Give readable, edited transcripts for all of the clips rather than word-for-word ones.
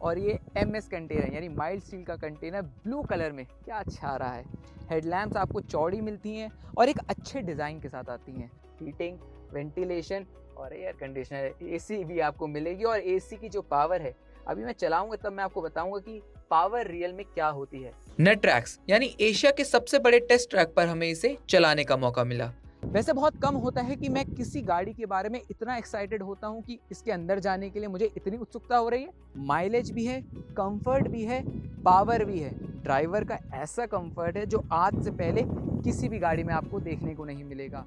और ये MS container यानी माइल्ड स्टील का कंटेनर ब्लू कलर में क्या अच्छा रहा है। हेडलैम्प्स आपको चौड़ी मिलती हैं और एक अच्छे डिज़ाइन के साथ आती हैं। हीटिंग, वेंटिलेशन और एयर कंडीशनर, AC भी आपको मिलेगी। और AC की जो पावर है, अभी मैं चलाऊंगा तब मैं आपको बताऊंगा कि पावर रियल में क्या होती है। नेट ट्रैक्स यानी एशिया के सबसे बड़े टेस्ट ट्रैक पर हमें इसे चलाने का मौका मिला। वैसे बहुत कम होता है कि मैं किसी गाड़ी के बारे में इतना एक्साइटेड होता हूं कि इसके अंदर जाने के लिए मुझे इतनी उत्सुकता हो रही है। माइलेज भी है, कंफर्ट भी है, पावर भी है। ड्राइवर का ऐसा कंफर्ट है जो आज से पहले किसी भी गाड़ी में आपको देखने को नहीं मिलेगा।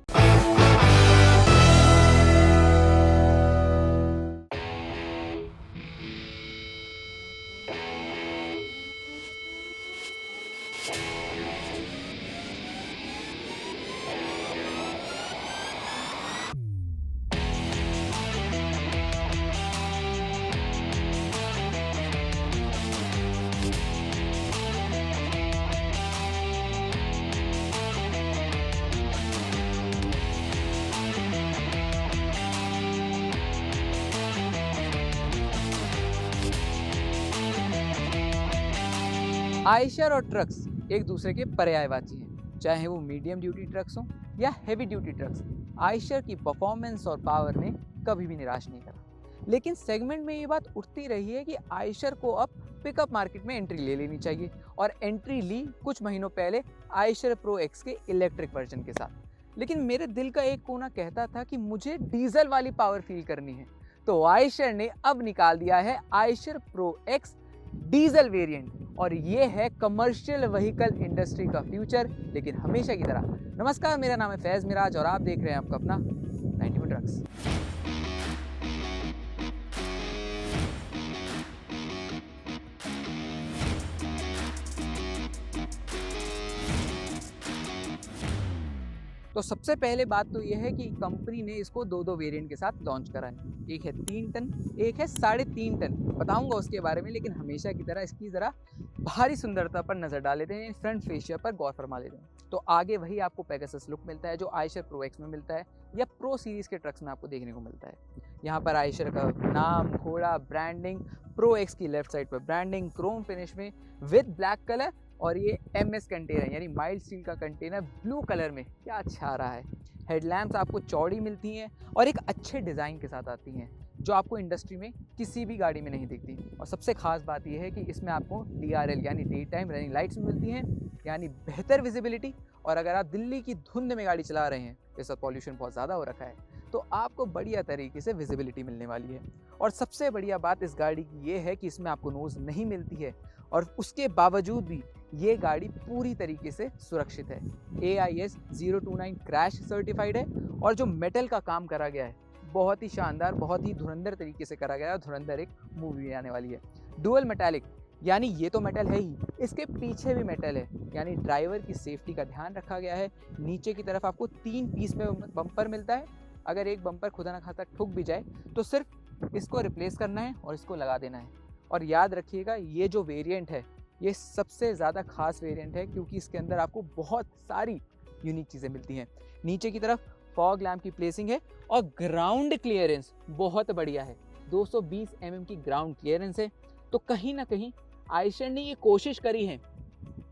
आयशर और ट्रक्स एक दूसरे के पर्यायवाची हैं, चाहे वो मीडियम ड्यूटी ट्रक्स हों या हेवी ड्यूटी ट्रक्स। आयशर की परफॉर्मेंस और पावर ने कभी भी निराश नहीं करा। लेकिन सेगमेंट में ये बात उठती रही है कि आयशर को अब पिकअप मार्केट में एंट्री ले लेनी चाहिए, और एंट्री ली कुछ महीनों पहले आयशर प्रो एक्स के इलेक्ट्रिक वर्जन के साथ। लेकिन मेरे दिल का एक कोना कहता था कि मुझे डीजल वाली पावर फील करनी है, तो आयशर ने अब निकाल दिया है Eicher pro x diesel variant. और ये है कमर्शियल व्हीकल इंडस्ट्री का फ्यूचर, लेकिन हमेशा की तरह। नमस्कार, मेरा नाम है फैज मिराज और आप देख रहे हैं आपका अपना 91 ट्रक्स। तो सबसे पहले बात तो यह है कि कंपनी ने इसको दो वेरिएंट के साथ लॉन्च करा है। एक है 3 टन, एक है 3.5 टन। बताऊंगा उसके बारे में, लेकिन हमेशा की तरह इसकी ज़रा बाहरी सुंदरता पर नज़र डाल लेते हैं, फ्रंट फेशिया पर गौर फरमा लेते हैं। तो आगे वही आपको पेगासस लुक मिलता है जो आयशर प्रो एक्स में मिलता है या प्रो सीरीज़ के ट्रक्स में आपको देखने को मिलता है। यहाँ पर आयशर का नाम, घोड़ा, ब्रांडिंग, प्रो एक्स की लेफ्ट साइड पर ब्रांडिंग, क्रोम फिनिश में विद ब्लैक कलर, और ये MS कंटेनर यानी माइल्ड स्टील का कंटेनर ब्लू कलर में क्या अच्छा रहा है। हेडलैम्प्स आपको चौड़ी मिलती हैं और एक अच्छे डिज़ाइन के साथ आती हैं, जो आपको इंडस्ट्री में किसी भी गाड़ी में नहीं दिखती। और सबसे खास बात यह है कि इसमें आपको DRL यानी डे टाइम रनिंग लाइट्स मिलती हैं, यानी बेहतर विजिबिलिटी। और अगर आप दिल्ली की धुंध में गाड़ी चला रहे हैं, जैसा पॉल्यूशन बहुत ज़्यादा हो रखा है, तो आपको बढ़िया तरीके से विजिबिलिटी मिलने वाली है। और सबसे बढ़िया बात इस गाड़ी की ये है कि इसमें आपको नोज़ नहीं मिलती है, और उसके बावजूद भी ये गाड़ी पूरी तरीके से सुरक्षित है। AIS 029 क्रैश सर्टिफाइड है, और जो मेटल का काम करा गया है बहुत ही शानदार, बहुत ही धुरंधर तरीके से करा गया है। धुरंधर एक मूवी आने वाली है। डुअल मेटालिक यानी ये तो मेटल है ही, इसके पीछे भी मेटल है, यानी ड्राइवर की सेफ्टी का ध्यान रखा गया है। नीचे की तरफ आपको 3 पीस में बम्पर मिलता है। अगर एक बम्पर खुदा ना खासा ठुक भी जाए तो सिर्फ इसको रिप्लेस करना है और इसको लगा देना है। और याद रखिएगा, ये जो वेरिएंट है ये सबसे ज़्यादा खास वेरिएंट है, क्योंकि इसके अंदर आपको बहुत सारी यूनिक चीज़ें मिलती हैं। नीचे की तरफ फॉग लैम्प की प्लेसिंग है, और ग्राउंड क्लियरेंस बहुत बढ़िया है। 220 mm की ग्राउंड क्लियरेंस है। तो कहीं ना कहीं आयशर ने ये कोशिश करी है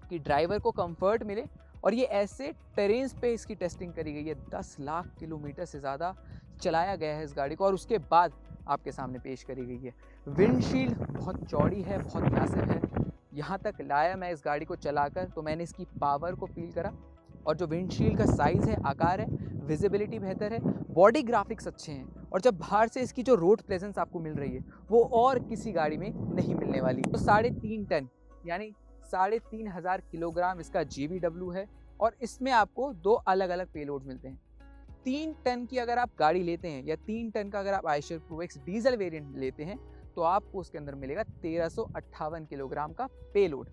कि ड्राइवर को कंफर्ट मिले, और ये ऐसे टेरेन्स पे इसकी टेस्टिंग करी गई है। 10 लाख किलोमीटर से ज़्यादा चलाया गया है इस गाड़ी को, और उसके बाद आपके सामने पेश करी गई है। विंडशील्ड बहुत चौड़ी है, बहुत मैसिव है। यहाँ तक लाया मैं इस गाड़ी को चलाकर तो मैंने इसकी पावर को फील करा, और जो विंडशील्ड का साइज़ है, आकार है, विजिबिलिटी बेहतर है, बॉडी ग्राफिक्स अच्छे हैं, और जब बाहर से इसकी जो रोड प्रेजेंस आपको मिल रही है वो और किसी गाड़ी में नहीं मिलने वाली। तो 3.5 टन यानी 3,500 किलोग्राम इसका GVW है, और इसमें आपको 2 अलग अलग पेलोड मिलते हैं। 3 टन की अगर आप गाड़ी लेते हैं, या 3 टन का अगर आप Eicher pro x diesel variant लेते हैं, तो आपको उसके अंदर मिलेगा 1358 किलोग्राम का पेलोड।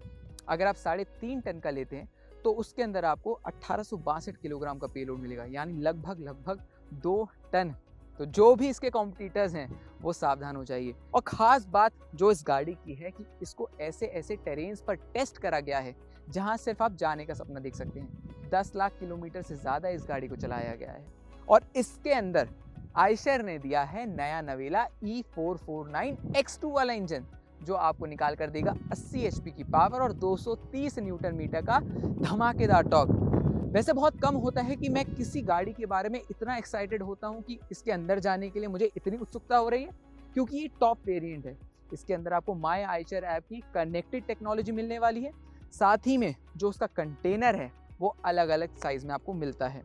अगर आप 3.5 टन का लेते हैं तो उसके अंदर आपको 1862 किलोग्राम का पेलोड मिलेगा, यानी लगभग 2 टन। तो जो भी इसके कॉम्पिटिटर्स हैं वो सावधान हो जाइए। और ख़ास बात जो इस गाड़ी की है कि इसको ऐसे टेरेन्स पर टेस्ट करा गया है जहां सिर्फ आप जाने का सपना देख सकते हैं। 10 लाख किलोमीटर से ज़्यादा इस गाड़ी को चलाया गया है, और इसके अंदर आयशर ने दिया है नया नवेला E449 X2 वाला इंजन, जो आपको निकाल कर देगा 80 एचपी की पावर और 230 न्यूटन मीटर का धमाकेदार टॉर्क। वैसे बहुत कम होता है कि मैं किसी गाड़ी के बारे में इतना एक्साइटेड होता हूँ कि इसके अंदर जाने के लिए मुझे इतनी उत्सुकता हो रही है, क्योंकि ये टॉप वेरिएंट है। इसके अंदर आपको माई आइचर ऐप की कनेक्टेड टेक्नोलॉजी मिलने वाली है। साथ ही में जो उसका कंटेनर है वो अलग अलग साइज में आपको मिलता है।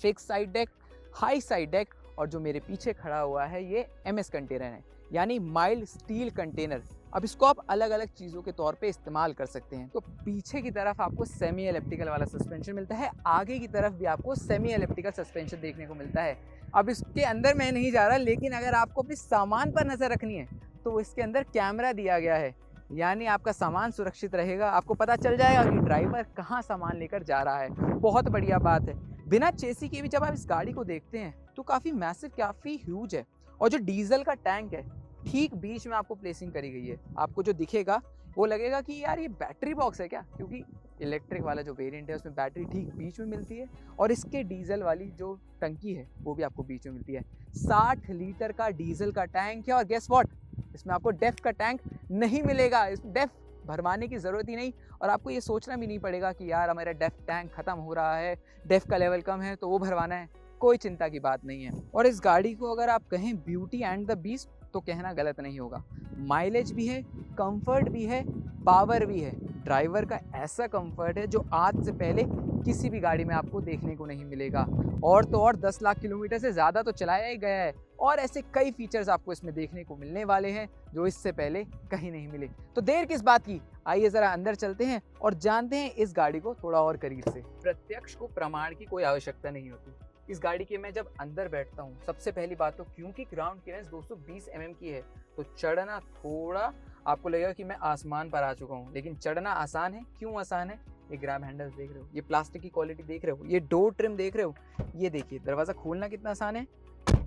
Fix side deck, high side deck, और जो मेरे पीछे खड़ा हुआ है ये MS कंटेनर है, यानी माइल्ड स्टील कंटेनर। अब इसको आप अलग अलग चीज़ों के तौर पे इस्तेमाल कर सकते हैं। तो पीछे की तरफ आपको सेमी एलिप्टिकल वाला सस्पेंशन मिलता है, आगे की तरफ भी आपको सेमी एलिप्टिकल सस्पेंशन देखने को मिलता है। अब इसके अंदर मैं नहीं जा रहा, लेकिन अगर आपको अपने सामान पर नज़र रखनी है तो इसके अंदर कैमरा दिया गया है, यानी आपका सामान सुरक्षित रहेगा। आपको पता चल जाएगा कि ड्राइवर कहाँ सामान लेकर जा रहा है। बहुत बढ़िया बात है। बिना चेसी के भी जब आप इस गाड़ी को देखते हैं तो काफ़ी मैसिव, काफ़ी ह्यूज है। और जो डीजल का टैंक है ठीक बीच में आपको प्लेसिंग करी गई है। आपको जो दिखेगा वो लगेगा कि यार ये बैटरी बॉक्स है क्या, क्योंकि इलेक्ट्रिक वाला जो वेरिएंट है उसमें बैटरी ठीक बीच में मिलती है और इसके डीजल वाली जो टंकी है वो भी आपको बीच में मिलती है। 60 लीटर का डीजल का टैंक है और गेस व्हाट, इसमें आपको डेफ का टैंक नहीं मिलेगा। इस डेफ भरवाने की ज़रूरत ही नहीं, और आपको ये सोचना भी नहीं पड़ेगा कि यार हमारा डेफ टैंक ख़त्म हो रहा है, डेफ का लेवल कम है तो वो भरवाना है। कोई चिंता की बात नहीं है। और इस गाड़ी को अगर आप कहें ब्यूटी एंड द बीस्ट तो कहना गलत नहीं होगा। माइलेज भी है, कंफर्ट भी है, पावर भी है। ड्राइवर का ऐसा कंफर्ट है जो आज से पहले किसी भी गाड़ी में आपको देखने को नहीं मिलेगा। और तो और 10 लाख किलोमीटर से ज़्यादा तो चलाया ही गया है, और ऐसे कई फीचर्स आपको इसमें देखने को मिलने वाले हैं जो इससे पहले कहीं नहीं मिले। तो देर किस बात की, आइए ज़रा अंदर चलते हैं और जानते हैं इस गाड़ी को थोड़ा और करीब से। प्रत्यक्ष को प्रमाण की कोई आवश्यकता नहीं होती। इस गाड़ी के मैं जब अंदर बैठता हूँ, सबसे पहली बात तो क्योंकि ग्राउंड क्लियरेंस 220 mm की है तो चढ़ना थोड़ा आपको लगेगा कि मैं आसमान पर आ चुका हूँ, लेकिन चढ़ना आसान है। क्यों आसान है? ये ग्रैब हैंडल्स देख रहे हो, ये प्लास्टिक की क्वालिटी देख रहे हो, ये डोर ट्रिम देख रहे हो, ये देखिए दरवाज़ा खोलना कितना आसान है,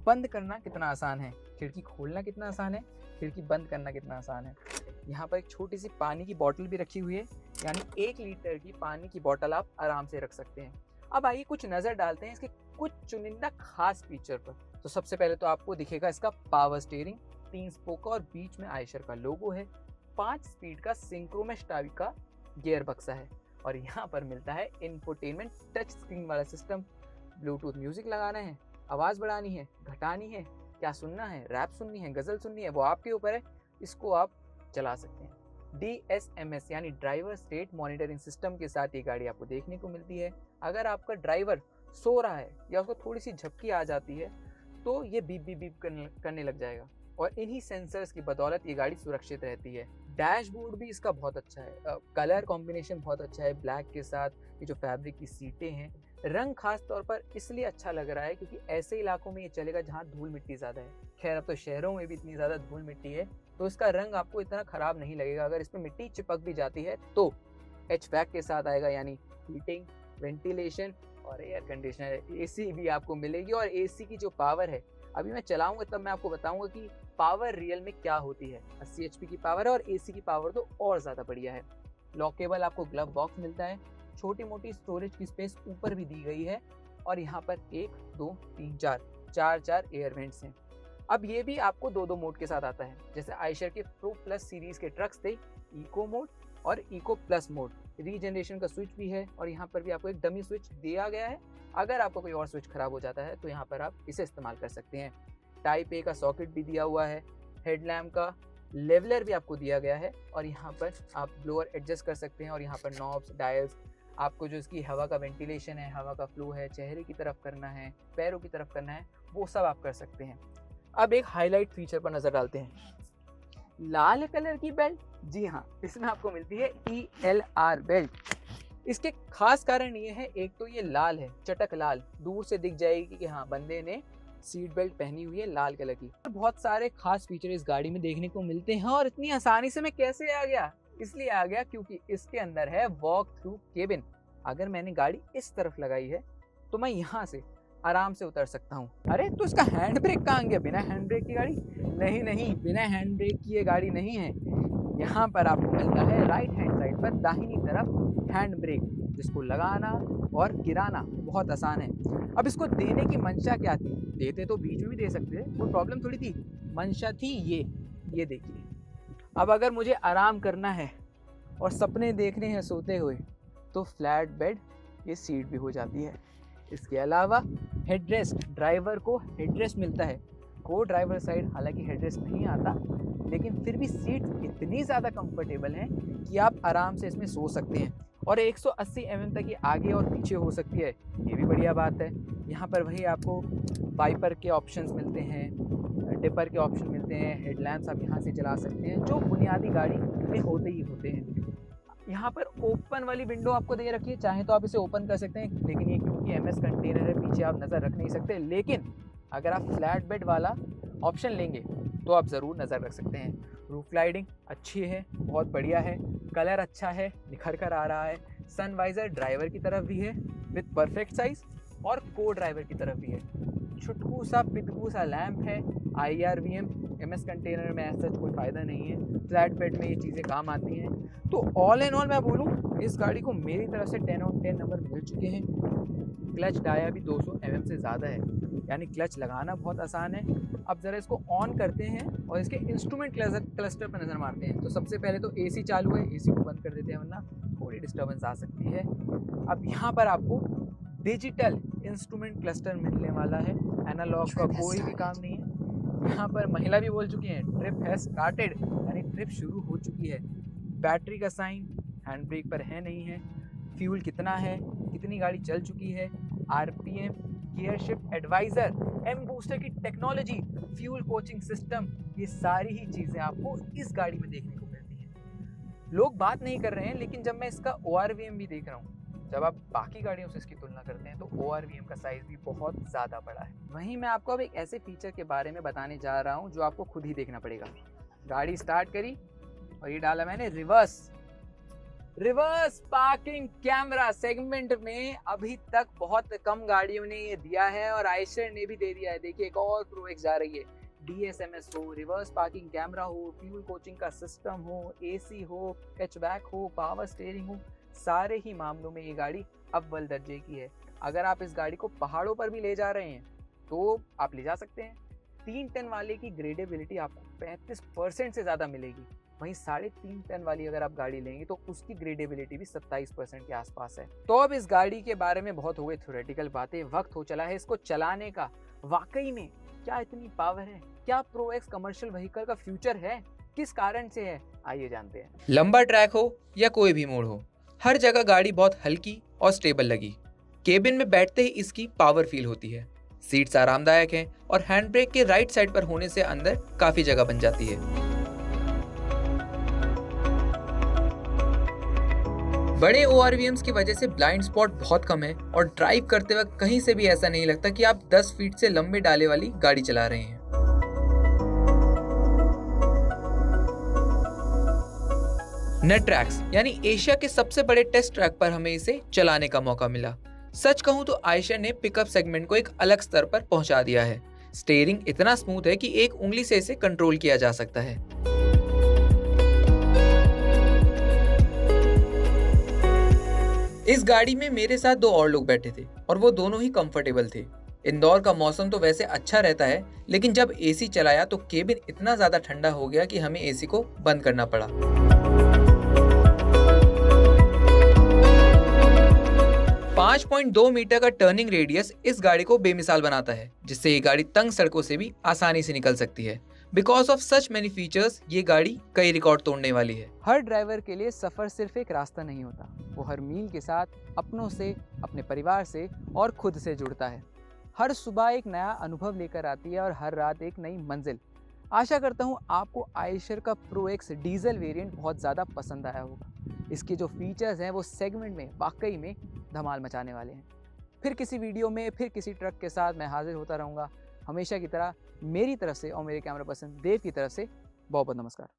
बंद करना कितना आसान है, खिड़की खोलना कितना आसान है, खिड़की बंद करना कितना आसान है। यहाँ पर एक छोटी सी पानी की बोतल भी रखी हुई है, यानी 1 लीटर की पानी की बोतल आप आराम से रख सकते हैं। अब आइए कुछ नज़र डालते हैं इसके कुछ चुनिंदा खास फीचर पर। तो सबसे पहले तो आपको दिखेगा इसका पावर स्टीयरिंग, 3 स्पोक और बीच में आयशर का लोगो है। 5 स्पीड का सिंक्रोमेश टाइप का गियर बक्सा है और यहाँ पर मिलता है इंफोटेनमेंट टच स्क्रीन वाला सिस्टम। ब्लूटूथ म्यूजिक लगाना है, आवाज़ बढ़ानी है, घटानी है, क्या सुनना है, रैप सुननी है, गज़ल सुननी है, वो आपके ऊपर है, इसको आप चला सकते हैं। DSMS यानी ड्राइवर स्टेट मॉनिटरिंग सिस्टम के साथ ये गाड़ी आपको देखने को मिलती है। अगर आपका ड्राइवर सो रहा है या उसको थोड़ी सी झपकी आ जाती है तो ये बीप बीप बीप करने लग जाएगा, और इन्हीं सेंसर्स की बदौलत ये गाड़ी सुरक्षित रहती है। डैशबोर्ड भी इसका बहुत अच्छा है, कलर कॉम्बिनेशन बहुत अच्छा है ब्लैक के साथ। ये जो फैब्रिक की सीटें हैं, रंग खास तौर पर इसलिए अच्छा लग रहा है क्योंकि ऐसे इलाकों में ये चलेगा जहाँ धूल मिट्टी ज़्यादा है। खैर अब तो शहरों में भी इतनी ज़्यादा धूल मिट्टी है तो इसका रंग आपको इतना ख़राब नहीं लगेगा। अगर इसमें मिट्टी चिपक भी जाती है तो HVAC के साथ आएगा, यानी हीटिंग, वेंटिलेशन और एयर कंडीशनर, AC भी आपको मिलेगी। और AC की जो पावर है, अभी मैं चलाऊंगा तब मैं आपको बताऊंगा कि पावर रियल में क्या होती है। 80 HP की पावर है और AC की पावर तो और ज़्यादा बढ़िया है। लॉकेबल आपको ग्लव बॉक्स मिलता है, छोटी मोटी स्टोरेज की स्पेस ऊपर भी दी गई है, और यहाँ पर 1 2 3 4 एयर वेंट्स हैं। अब ये भी आपको 2 मोड के साथ आता है, जैसे आयशर के प्रो प्लस सीरीज के ट्रक्स थे, इको मोड और इको प्लस मोड। रीजनरेशन का स्विच भी है और यहाँ पर भी आपको एक डमी स्विच दिया गया है। अगर आपका कोई और स्विच खराब हो जाता है तो यहाँ पर आप इसे इस्तेमाल कर सकते हैं। टाइप A का सॉकेट भी दिया हुआ है, हेडलैम्प का लेवलर भी आपको दिया गया है, और यहाँ पर आप ब्लोअर एडजस्ट कर सकते हैं। और यहाँ पर नॉब्स, डायल्स, आपको जो इसकी हवा का वेंटिलेशन है, हवा का फ्लो है, चेहरे की तरफ करना है, पैरों की तरफ करना है, वो सब आप कर सकते हैं। अब एक हाईलाइट फीचर पर नज़र डालते हैं, लाल कलर की बेल्ट। जी हाँ, इसमें आपको मिलती है ELR बेल्ट। इसके खास कारण ये है, एक तो ये लाल है, चटक लाल, दूर से दिख जाएगी कि हाँ बंदे ने सीट बेल्ट पहनी हुई है लाल कलर की। और बहुत सारे खास फीचर इस गाड़ी में देखने को मिलते हैं। और इतनी आसानी से मैं कैसे आ गया? इसलिए आ गया क्योंकि इसके अंदर है वॉक थ्रू केबिन। अगर मैंने गाड़ी इस तरफ लगाई है तो मैं यहाँ से आराम से उतर सकता हूँ। अरे तो इसका हैंड ब्रेक कहाँ गया? बिना हैंड ब्रेक की गाड़ी? नहीं, बिना हैंड ब्रेक की ये गाड़ी नहीं है। यहाँ पर आपको मिलता है राइट हैंड साइड पर दाहिनी तरफ हैंड ब्रेक, जिसको लगाना और गिराना बहुत आसान है। अब इसको देने की मंशा क्या थी? देते तो बीच में भी दे सकते थे, कोई प्रॉब्लम थोड़ी थी। मंशा थी ये देखिए, अब अगर मुझे आराम करना है और सपने देखने हैं सोते हुए तो फ्लैट बेड ये सीट भी हो जाती है। इसके अलावा हेडरेस्ट, ड्राइवर को हेडरेस्ट मिलता है। को ड्राइवर साइड हालांकि हेडरेस्ट नहीं आता, लेकिन फिर भी सीट इतनी ज़्यादा कंफर्टेबल हैं कि आप आराम से इसमें सो सकते हैं और 180 mm तक ये आगे और पीछे हो सकती है, ये भी बढ़िया बात है। यहाँ पर वही आपको वाइपर के ऑप्शंस मिलते हैं, डिपर के ऑप्शन मिलते हैं, हेडलैम्प्स आप यहाँ से चला सकते हैं जो बुनियादी गाड़ी में होते ही होते हैं। यहाँ पर ओपन वाली विंडो आपको दे रखी है, चाहे तो आप इसे ओपन कर सकते हैं, लेकिन ये क्योंकि एमएस कंटेनर है पीछे आप नज़र रख नहीं सकते। लेकिन अगर आप फ्लैट बेड वाला ऑप्शन लेंगे तो आप ज़रूर नज़र रख सकते हैं। रूफ लाइटिंग अच्छी है, बहुत बढ़िया है, कलर अच्छा है, निखर कर आ रहा है। सन वाइजर ड्राइवर की तरफ भी है विद परफेक्ट साइज और को ड्राइवर की तरफ भी है। छुटकू सा पिटकू सा लैंप है। IRVM एमएस कंटेनर में ऐसा कोई फ़ायदा नहीं है, फ्लैट बेड में ये चीज़ें काम आती हैं। तो ऑल इन ऑल मैं बोलूँ इस गाड़ी को मेरी तरफ से 10 on 10 नंबर मिल चुके हैं। क्लच डाया भी 200 mm से ज़्यादा है, यानी क्लच लगाना बहुत आसान है। अब ज़रा इसको ऑन करते हैं और इसके इंस्ट्रूमेंट क्लस्टर पर नज़र मारते हैं। तो सबसे पहले तो AC चालू है, AC को बंद कर देते हैं वरना थोड़ी डिस्टर्बेंस आ सकती है। अब यहाँ पर आपको डिजिटल इंस्ट्रूमेंट क्लस्टर मिलने वाला है, एनालॉग का कोई भी काम नहीं है। यहाँ पर महिला भी बोल चुकी हैं ट्रिप है स्टार्टेड, यानी ट्रिप शुरू हो चुकी है। बैटरी का साइन हैंड ब्रेक पर है नहीं है। फ्यूल कितना है, कितनी गाड़ी चल चुकी है, RPM, gear shift advisor, M booster की टेक्नोलॉजी, फ्यूल कोचिंग सिस्टम, ये सारी ही चीज़ें आपको इस गाड़ी में देखने को मिलती हैं। लोग बात नहीं कर रहे हैं, लेकिन जब मैं इसका ORVM भी देख रहा हूँ, जब आप बाकी गाड़ियों से इसकी तुलना करते हैं तो ORVM का साइज़ भी बहुत ज़्यादा बड़ा है। वहीं मैं आपको अब एक ऐसे फीचर के बारे में बताने जा रहा हूँ जो आपको खुद ही देखना पड़ेगा। गाड़ी स्टार्ट करी और ये डाला मैंने रिवर्स पार्किंग कैमरा। सेगमेंट में अभी तक बहुत कम गाड़ियों ने ये दिया है और आइशर ने भी दे दिया है। देखिए एक और Pro X जा रही है। DSMS हो, रिवर्स पार्किंग कैमरा हो, फ्यूल कोचिंग का सिस्टम हो, AC हो, हैचबैक हो, पावर स्टीयरिंग हो, सारे ही मामलों में ये गाड़ी अव्वल दर्जे की है। अगर आप इस गाड़ी को पहाड़ों पर भी ले जा रहे हैं तो आप ले जा सकते हैं। 3 टन वाले की ग्रेडेबिलिटी आपको 35% से ज़्यादा मिलेगी। वहीं 3.5 टन वाली अगर आप गाड़ी लेंगे तो उसकी ग्रेडेबिलिटी भी 27% के आसपास है। तो अब इस गाड़ी के बारे में बहुत हो गई थ्योरेटिकल बातें, वक्त हो चला है इसको चलाने का। वाकई में क्या इतनी पावर है? क्या Pro X कमर्शियल व्हीकल का फ्यूचर है? किस कारण से है? आइए जानते हैं। लंबा ट्रैक हो या कोई भी मोड़ हो, हर जगह गाड़ी बहुत हल्की और स्टेबल लगी। केबिन में बैठते ही इसकी पावर फील होती है। सीट्स आरामदायक हैं और हैंड ब्रेक के राइट साइड पर होने से अंदर काफी जगह बन जाती है। बड़े ORVMs की वजह से ब्लाइंड स्पॉट बहुत कम है और ड्राइव करते वक्त कहीं से भी ऐसा नहीं लगता कि आप 10 फीट से लंबे डाले वाली गाड़ी चला रहे हैं। नेट ट्रैक्स यानी एशिया के सबसे बड़े टेस्ट ट्रैक पर हमें इसे चलाने का मौका मिला। सच कहूं तो आयशर ने पिकअप सेगमेंट को एक अलग स्तर पर पहुंचा दिया है। स्टीयरिंग इतना स्मूथ है कि एक उंगली से इसे कंट्रोल किया जा सकता है। इस गाड़ी में मेरे साथ 2 और लोग बैठे थे और वो दोनों ही कंफर्टेबल थे। इंदौर का मौसम तो वैसे अच्छा रहता है, लेकिन जब AC चलाया तो केबिन इतना ज्यादा ठंडा हो गया कि हमें AC को बंद करना पड़ा। 5.2 मीटर का टर्निंग रेडियस इस गाड़ी को बेमिसाल बनाता है, जिससे ये गाड़ी तंग सड़कों से भी आसानी से निकल सकती है। Because of such many features ये गाड़ी कई रिकॉर्ड तोड़ने वाली है। हर ड्राइवर के लिए सफर सिर्फ एक रास्ता नहीं होता, वो हर मील के साथ अपनों से, अपने परिवार से और खुद से जुड़ता है। हर सुबह एक नया अनुभव लेकर आती है और हर रात एक नई मंजिल। आशा करता हूँ आपको आयशर का Pro X डीजल वेरिएंट बहुत ज़्यादा पसंद आया होगा। इसके जो फीचर्स हैं वो सेगमेंट में वाकई में धमाल मचाने वाले हैं। फिर किसी वीडियो में फिर किसी ट्रक के साथ मैं हाजिर होता रहूँगा। हमेशा की तरह मेरी तरफ से और मेरे कैमरा पर्सन देव की तरफ से बहुत बहुत नमस्कार।